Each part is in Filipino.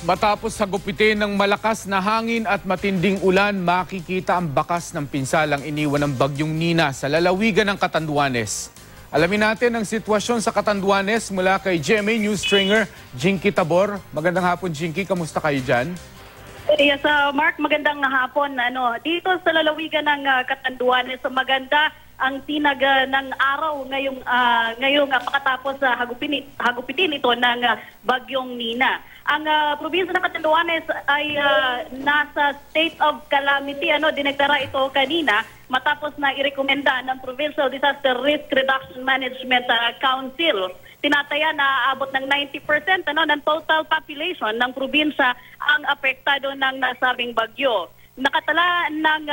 Matapos hagupitin ng malakas na hangin at matinding ulan, makikita ang bakas ng pinsalang iniwan ng bagyong Nina sa lalawigan ng Catanduanes. Alamin natin ang sitwasyon sa Catanduanes mula kay GMA News Stringer Jinky Tabor. Magandang hapon, Jinky. Kamusta kayo dyan? Yes, Mark, magandang hapon. Dito sa lalawigan ng Catanduanes, maganda ang tinag ng araw ngayong pagkatapos hagupitin ito ng bagyong Nina. Ang probinsya ng Catanduanes ay nasa state of calamity. Dineklara ito kanina matapos na irekomenda ng Provincial Disaster Risk Reduction Management Council. Tinataya na aabot ng 90% ng total population ng probinsya ang apektado ng nasabing bagyo. Nakatala ng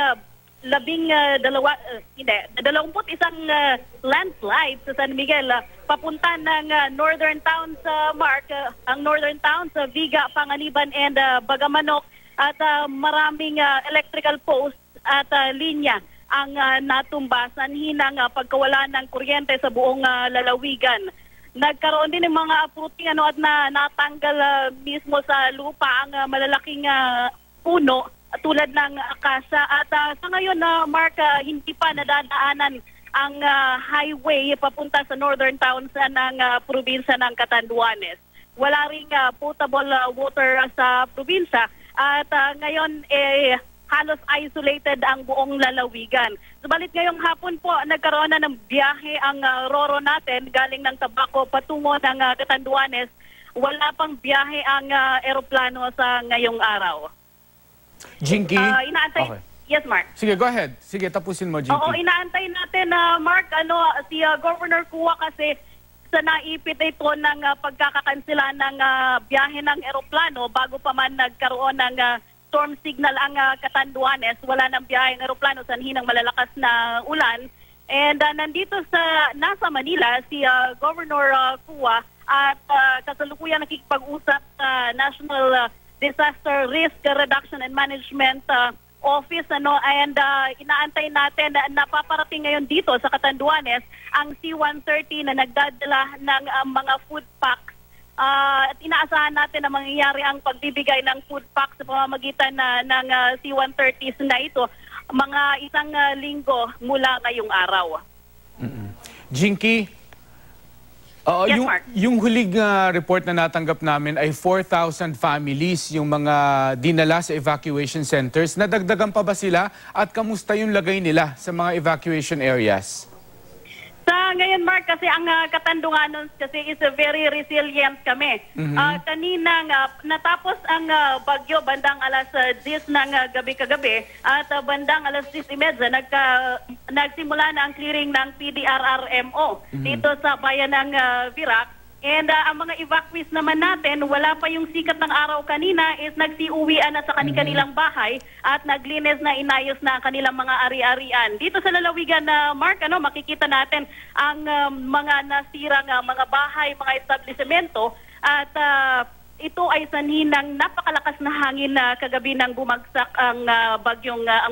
21 landslide sa San Miguel papunta ng northern towns, Mark, ang northern towns Viga, Panganiban and Bagamanok, at maraming electrical posts at linya ang natumba, sanhinang pagkawala ng kuryente sa buong lalawigan. Nagkaroon din ng mga uprooting at natanggal mismo sa lupa ang malalaking puno tulad ng akasa. At sa ngayon, Mark, hindi pa nadadaanan ang highway papunta sa northern towns ng probinsya ng Catanduanes. Wala ring potable water sa probinsya at ngayon halos isolated ang buong lalawigan. Subalit ngayong hapon po, nagkaroon na ng biyahe ang Roro natin galing ng Tabaco patungo ng Catanduanes. Wala pang biyahe ang eroplano sa ngayong araw. Jinky? Inaantay. Okay. Yes, Mark. Sige, go ahead. Sige, tapusin mo, Jinky. Oo, inaantay natin, Mark, si Governor Kua kasi sa naipit ito ng pagkakakansela ng biyahe ng eroplano bago pa man nagkaroon ng storm signal ang Catanduanes. Wala nang biyahe ng eroplano sa hinang malalakas na ulan. And nandito nasa Manila si Governor Kua at kasalukuyan nakikipag-usap sa National Disaster Risk Reduction and Management Office, and inaantay natin na napaparating ngayon dito sa Catanduanes ang C-130 na nagdadala ng mga food packs. At inaasahan natin na mangyayari ang pagbibigay ng food packs sa pamamagitan ng C-130s na ito mga isang linggo mula ngayong araw. Jinky? Yes, Mark. Yung huling report na natanggap namin ay 4,000 families yung mga dinala sa evacuation centers. Nadagdagan pa ba sila at kamusta yung lagay nila sa mga evacuation areas? Sa ngayon, Mark, kasi ang Catanduanes kasi is very resilient kami. Kanina natapos ang bagyo bandang alas 10 ng gabi kagabi at bandang alas 10:30 nagsimula na ang clearing ng PDRRMO dito sa bayan ng Virac. And ang mga evacuees naman natin, wala pa yung sikat ng araw kanina, is nagsiuwian na sa kanilang bahay at naglinis na, inayos na ang kanilang mga ari-arian. Dito sa lalawigan na Mark, makikita natin ang mga nasirang mga bahay, mga establishmento, at ito ay sanhi ng napakalakas na hangin na kagabi nang bumagsak ang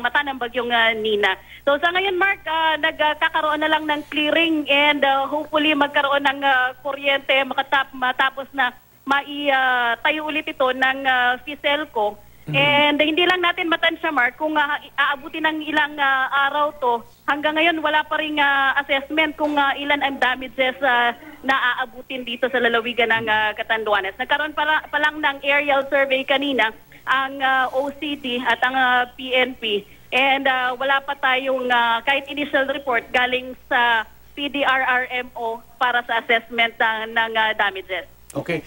mata ng bagyong Nina. So sa ngayon, Mark, nagkakaroon na lang ng clearing and hopefully magkaroon ng kuryente matapos na maitayo ulit ito ng Fiselco. And hindi lang natin matansya, Mark, kung aabutin ng ilang araw to. Hanggang ngayon, wala pa ring assessment kung ilan ang damages na aabutin dito sa lalawigan ng Catanduanes. Nagkaroon pa lang ng aerial survey kanina ang OCD at ang PNP. And wala pa tayong kahit initial report galing sa PDRRMO para sa assessment ng damages. Okay.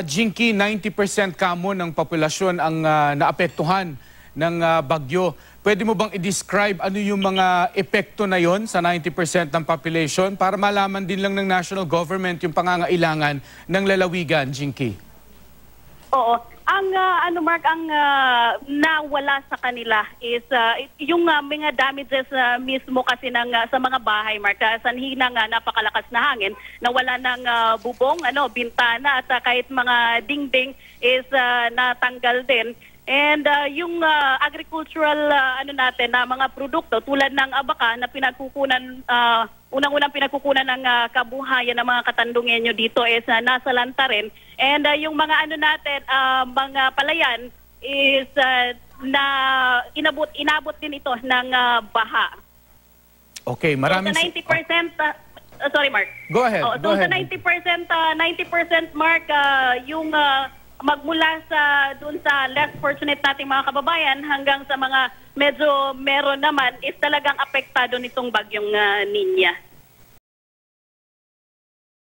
Jinky, 90% kamo ng populasyon ang naapektuhan ng bagyo. Pwede mo bang i-describe ano yung mga epekto na yon sa 90% ng population para malaman din lang ng national government yung pangangailangan ng lalawigan, Jinky? Oo. Ang Mark, ang nawala sa kanila is yung mga damages mismo kasi sa mga bahay, Mark, sanhi ng napakalakas na hangin, nawala ng bubong, bintana at kahit mga dingding is natanggal din. And yung agricultural ano natin na mga produkto tulad ng abaka na pinagkukunan unang-unang pinagkukunan ng kabuhayan ng mga Katandungenyo dito is nasa lanta rin. And yung mga ano natin mga palayan is na inabot din ito ng baha. Okay, maraming... So, sa 90%, sorry Mark. Go ahead. So sa 90% Mark, yung magmula sa doon sa less fortunate nating mga kababayan hanggang sa mga medyo meron naman is talagang apektado nitong bagyong Ninya.